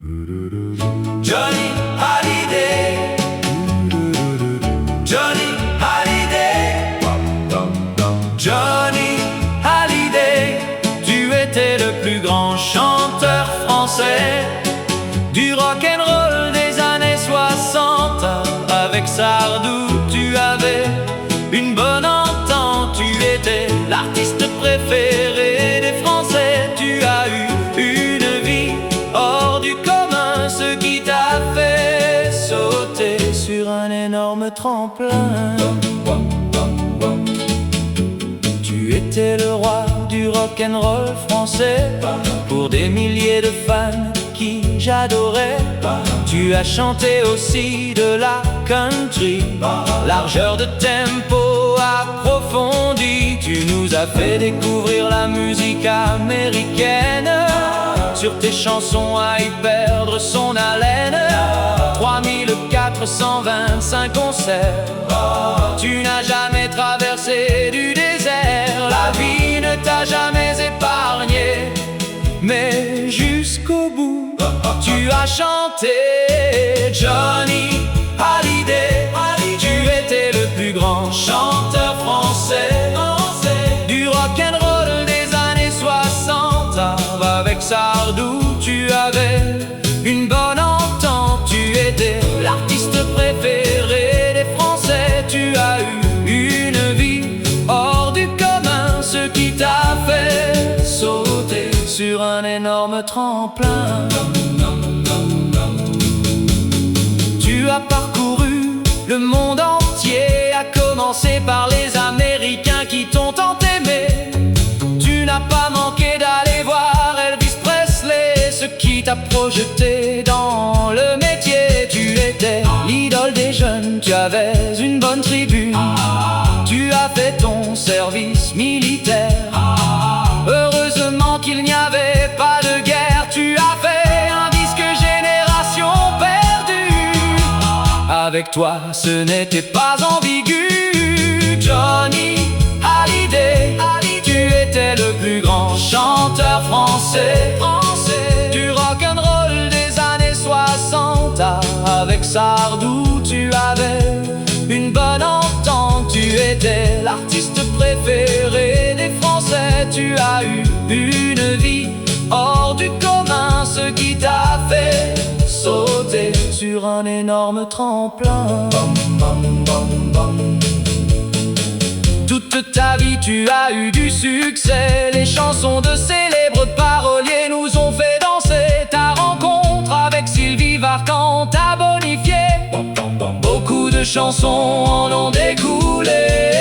Johnny Hallyday, Johnny Hallyday, Johnny Hallyday, tu étais le plus grand chanteur français du rock'n'roll des années 60. Avec Sardou, tu avais une bonne entente, tu étais l'artiste préféré des Français. Tu as eu une vie hors du commun, ce qui t'a fait sauter sur un énorme tremplin. Tu étais le roi du rock'n'roll français, pour des milliers de fans qui j'adorais. Tu as chanté aussi de la country, largeur de tempo approfondie. Tu nous as fait découvrir la musique américaine, sur tes chansons à y perdre son haleine. 3425 concerts, tu n'as jamais traversé du désert. La vie ne t'a jamais épargné, mais jusqu'au bout, tu as chanté. Johnny Hallyday, tu étais le plus grand chanteur français du rock'n'roll des années 60. Avec Sardou, tu avais une bonne entente, tu étais l'artiste préféré des Français. Tu as eu une vie hors du commun, ce qui t'a fait sauter sur un énorme tremplin. Tu as parcouru le monde entier, à commencer par les Américains qui t'ont tant aimé. Tu n'as pas manqué d'aller voir Elvis Presley, ce qui t'a projeté dans le métier. Tu étais l'idole des jeunes, tu avais une bonne tribune. Tu as fait ton service militaire. Heureusement qu'il n'y avait pas de guerre. Tu as fait un disque génération perdue. Avec toi, ce n'était pas ambigu. Johnny Hallyday, tu étais le plus grand chanteur français du rock'n'roll des années 60. Avec Sardou, tu avais une bonne entente, tu étais l'artiste préféré des Français. Tu as eu une vie hors du commun, ce qui t'a fait sauter sur un énorme tremplin. Toute ta vie tu as eu du succès, les chansons de célèbres paroliers nous ont fait danser. Ta rencontre avec Sylvie Vartan t'a bonifié, beaucoup de chansons en ont découlé.